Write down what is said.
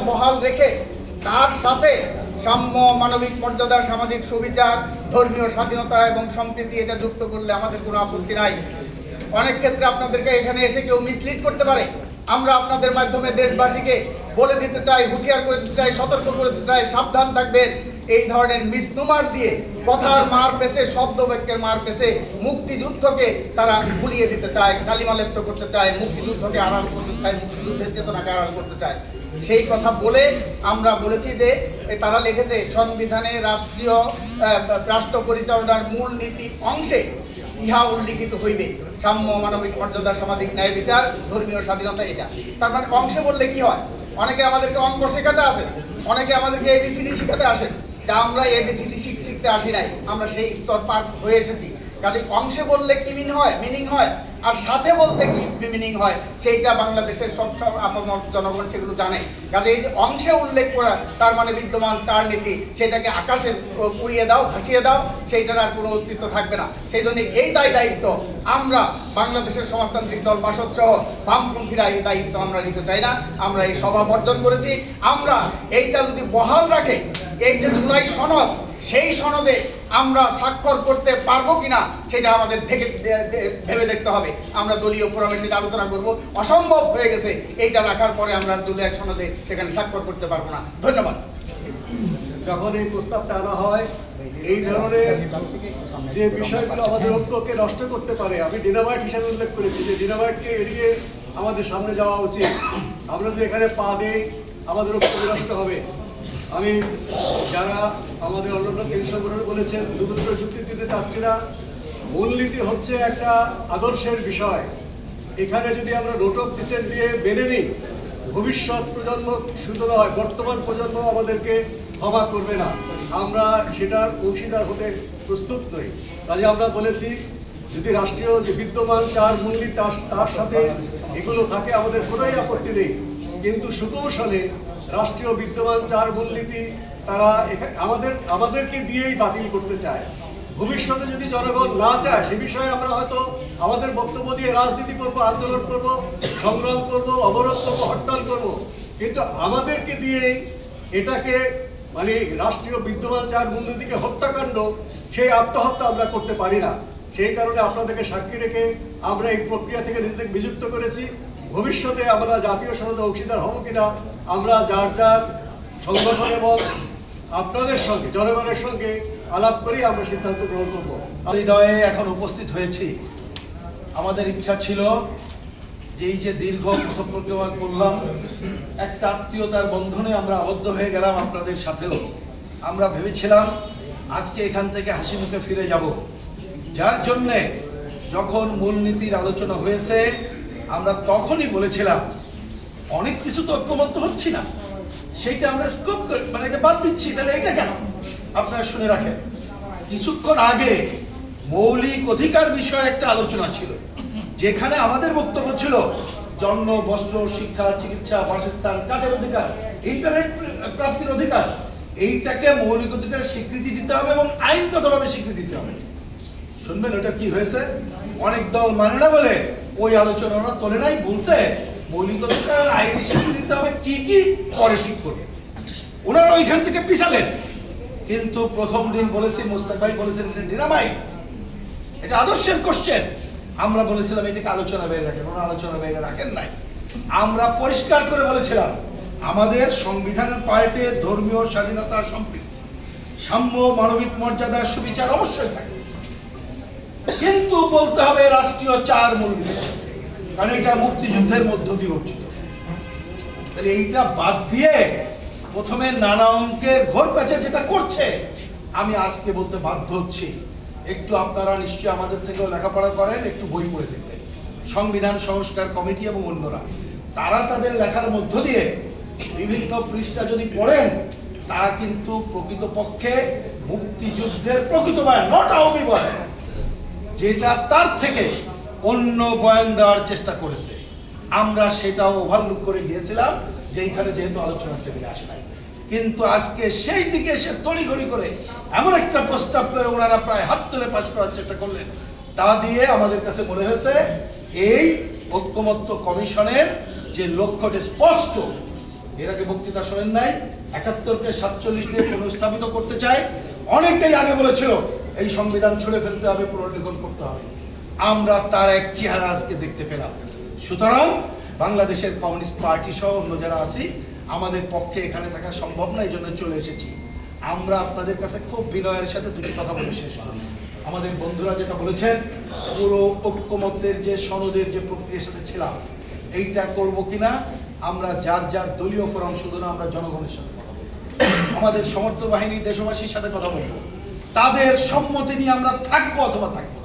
বহাল রেখে তার সাথে সাম্য, মানবিক মর্যাদা, সামাজিক সুবিচার, ধর্মীয় স্বাধীনতা এবং সম্প্রীতি এটা যুক্ত করলে আমাদের কোনো আপত্তি নাই। অনেক ক্ষেত্রে আপনাদেরকে এখানে এসে কেউ মিসলিড করতে পারে। আমরা আপনাদের মাধ্যমে দেশবাসীকে বলে দিতে চাই, হুঁশিয়ার করে দিতে চাই, সতর্ক করে দিতে চাই, সাবধান থাকবেন। এই ধরনের মিসনুমার দিয়ে, কথার মার পেছে, শব্দ বাক্যের মার পেছে মুক্তিযুদ্ধকে তারা ভুলিয়ে দিতে চায়, কালিমালিপ্ত করতে চায়, মুক্তিযুদ্ধকে আড়াল করতে চায়, মুক্তিযুদ্ধের চেতনাকে আড়াল করতে চায়। সেই কথা বলে আমরা বলেছি যে তারা লিখেছে সংবিধানে রাষ্ট্র পরিচালনার মূল নীতি অংশে ইহা উল্লিখিত হইবে সাম্য, মানবিক মর্যাদা, সামাজিক ন্যায় বিচার, ধর্মীয় স্বাধীনতা। এটা তার মানে অংশে বললে কি হয়? অনেকে আমাদেরকে অঙ্ক শেখাতে আসেন, অনেকে আমাদেরকে এবিসিডি শেখাতে আসেন। তা আমরা এবিসিডি শিখতে আসি নাই, আমরা সেই স্তর পার হয়ে এসেছি। কাজে অংশে বললে কি মিনিং হয় আর সাথে বলতে কি মিনিং হয় সেইটা বাংলাদেশের সব জনগণ সেগুলো জানে। কাজে এই যে অংশে উল্লেখ করা তার মানে বিদ্যমান চার নীতি সেটাকে আকাশে উড়িয়ে দাও, ভাসিয়ে দাও, সেইটার আর কোনো অস্তিত্ব থাকবে না। সেই জন্য এই দায়িত্ব আমরা বাংলাদেশের সমাজতান্ত্রিক দল বাসদ সহ বামপন্থীরা এই দায়িত্ব আমরা নিতে চাই না। আমরা এই সভা বর্জন করেছি। আমরা এইটা যদি বহাল রাখে, এই যে জুলাই সনদ, সেই সনদে আমরা স্বাক্ষর করতে পারবো কিনা সেটা আমাদের ভেবে দেখতে হবে। আমরা দলীয় ফোরামে সেটা আলোচনা করব। অসম্ভব হয়ে গেছে এইটা রাখার পরে আমরা দলীয় সনদে সেখানে স্বাক্ষর করতে পারবো না। ধন্যবাদ। যখন এই প্রস্তাবটা আনা হয়, এই ধরনের যে বিষয়গুলো আমাদের ঐক্যকে নষ্ট করতে পারে, আমি ডিনামাইট হিসাবে উল্লেখ করেছি যে ডিনামাইটকে এড়িয়ে আমাদের সামনে যাওয়া উচিত। আমরা যদি এখানে পা দিই আমাদের ঐক্য বিনষ্ট হবে। আমি যারা আমাদের অন্যান্য কেন্দ্র সংগঠন বলেছেন দুটো যুক্তি দিতে চাচ্ছি না। মূলনীতি হচ্ছে একটা আদর্শের বিষয়। এখানে যদি আমরা নোট অফ ডিসেন্ট দিয়ে মেনে নিই, ভবিষ্যৎ প্রজন্ম শুধু নয় বর্তমান প্রজন্ম আমাদেরকে ক্ষমা করবে না। আমরা সেটার অংশীদার হতে প্রস্তুত নই। কাজে আমরা বলেছি যদি রাষ্ট্রীয় যে বিদ্যমান চার মূলনীতি তার সাথে এগুলো থাকে আমাদের কোনোই আপত্তি নেই, কিন্তু সুকৌশলে রাষ্ট্রীয় বিদ্যমান চার মূলনীতি তারা আমাদেরকে দিয়েই বাতিল করতে চায়। ভবিষ্যতে যদি জনগণ না চায় সে বিষয়ে আমরা হয়তো আমাদের বক্তব্য দিয়ে রাজনীতি করব, আন্দোলন করব, সংগ্রাম করব, অবরোধ করব, হরতাল করব, কিন্তু আমাদেরকে দিয়েই এটাকে মানে রাষ্ট্রীয় বিদ্যমান চার মূলনীতিকে হত্যাকাণ্ড, সেই আত্মহত্যা আমরা করতে পারি না। সেই কারণে আপনাদেরকে সাক্ষী রেখে আমরা এই প্রক্রিয়া থেকে নিজেদের বিযুক্ত করেছি। ভবিষ্যতে আমরা জাতীয় সনদে অংশীদার হব কিনা আমরা যার যার সংগঠন এবং আপনাদের সঙ্গে জনগণের সঙ্গে আলাপ করে আমরা সিদ্ধান্ত গ্রহণ করবো। হৃদয়ে এখন উপস্থিত হয়েছি। আমাদের ইচ্ছা ছিল যে এই যে দীর্ঘ পথপ্রক্রিয়া করলাম, একটা আত্মীয়তার বন্ধনে আমরা আবদ্ধ হয়ে গেলাম আপনাদের সাথেও। আমরা ভেবেছিলাম আজকে এখান থেকে হাসি মুখে ফিরে যাব। যার জন্যে যখন মূলনীতির আলোচনা হয়েছে আমরা তখনই বলেছিলাম অনেক কিছু তো ঐক্যমত্য হচ্ছি না, সেইটা আমরা স্কোপ মানে এটা বাদ দিচ্ছি। তাহলে এটা কেন? আপনারা শুনে রাখেন, কিছুক্ষণ আগে মৌলিক অধিকার বিষয়ে একটা আলোচনা ছিল, যেখানে আমাদের বক্তব্য ছিল জন্ম, বস্ত্র, শিক্ষা, চিকিৎসা, বাসস্থান, কাজের অধিকার, ইন্টারনেট প্রাপ্তির অধিকার, এইটাকে মৌলিক অধিকারের স্বীকৃতি দিতে হবে এবং আইনগতভাবে স্বীকৃতি দিতে হবে। শুনবেন ওটা কি হয়েছে? অনেক দল মানে না বলে ওই আলোচনা ওরা তোলে নাই, বলছে মৌলিক অধিকার আইনি স্বীকৃতি দিতে হবে, কি কি পরে ঠিক করবে। ওনারা ওইখান থেকে পিছালেন। কিন্তু প্রথম দিন বলেছি, মোস্তাক ভাই বলেছেন ডিনামাইট, এটা আদর্শের কোশ্চেন। আমরা বলেছিলাম এটাকে আলোচনা বাইরে রাখেন, ওরা আলোচনা বাইরে রাখেন নাই। আমরা পরিষ্কার করে বলেছিলাম আমাদের সংবিধানের পার্টে ধর্মীয় স্বাধীনতা, সম্প্রীতি, সাম্য, মানবিক মর্যাদা, সুবিচার অবশ্যই থাকে, কিন্তু বলতে হবে রাষ্ট্রীয় চার মূলনীতি, কারণ এটা মুক্তিযুদ্ধের মধ্য দিয়ে অর্জিত। তাহলে এইটা বাদ দিয়ে প্রথমে নানা অঙ্কের ঘোর প্যাচে যেটা করছে, আমি আজকে বলতে বাধ্য হচ্ছি, একটু আপনারা নিশ্চয়ই আমাদের থেকেও লেখাপড়া করেন, একটু বই পড়ে দেখবেন। সংবিধান সংস্কার কমিটি এবং অন্যরা তারা তাদের লেখার মধ্য দিয়ে বিভিন্ন পৃষ্ঠা যদি পড়েন, তারা কিন্তু প্রকৃতপক্ষে মুক্তিযুদ্ধের প্রকৃত বয়ান, নট আওয়ামী বয়ান, যেটা তার থেকে অন্য বয়ান দেওয়ার চেষ্টা করেছে। আমরা সেটাও ওভারলুক করে গিয়েছিলাম যে এইখানে যেহেতু আলোচনা টেবিলে আসে নাই, কিন্তু আজকে সেই দিকে এসে তড়িঘড়ি করে এমন একটা প্রস্তাব করে ওনারা প্রায় হাত তুলে পাশ করার চেষ্টা করলেন। তা দিয়ে আমাদের কাছে মনে হয়েছে এই ঐক্যমত্য কমিশনের যে লক্ষ্যটি স্পষ্ট, এর আগে বক্তৃতা শোনেন নাই, ৭১কে ৪৭ দিয়ে পুনঃস্থাপিত করতে চায়। অনেকটাই আগে বলেছিল এই সংবিধান ছুঁড়ে ফেলতে হবে, পুনর্লেখন করতে হবে। আমরা তার এক চেহারা আজকে দেখতে পেলাম। সুতরাং বাংলাদেশের কমিউনিস্ট পার্টি সহ অন্য যারা আছি, আমাদের পক্ষে এখানে থাকা সম্ভব না, এই জন্য চলে এসেছি। আমরা আপনাদের কাছে খুব বিনয়ের সাথে দুটি কথা বলে শেষ করি। আমাদের বন্ধুরা যেটা বলেছেন, পুরো ঐক্যমত্যের যে সনদের যে প্রক্রিয়ার সাথে ছিলাম, এইটা করব কিনা আমরা যার যার দলীয় ফোরাম, শুধু না আমরা জনগণের সাথে কথা বলবো, আমাদের সমর্থ বাহিনী দেশবাসীর সাথে কথা বলবো, তাদের সম্মতি নিয়ে আমরা থাকবো অথবা থাকবো।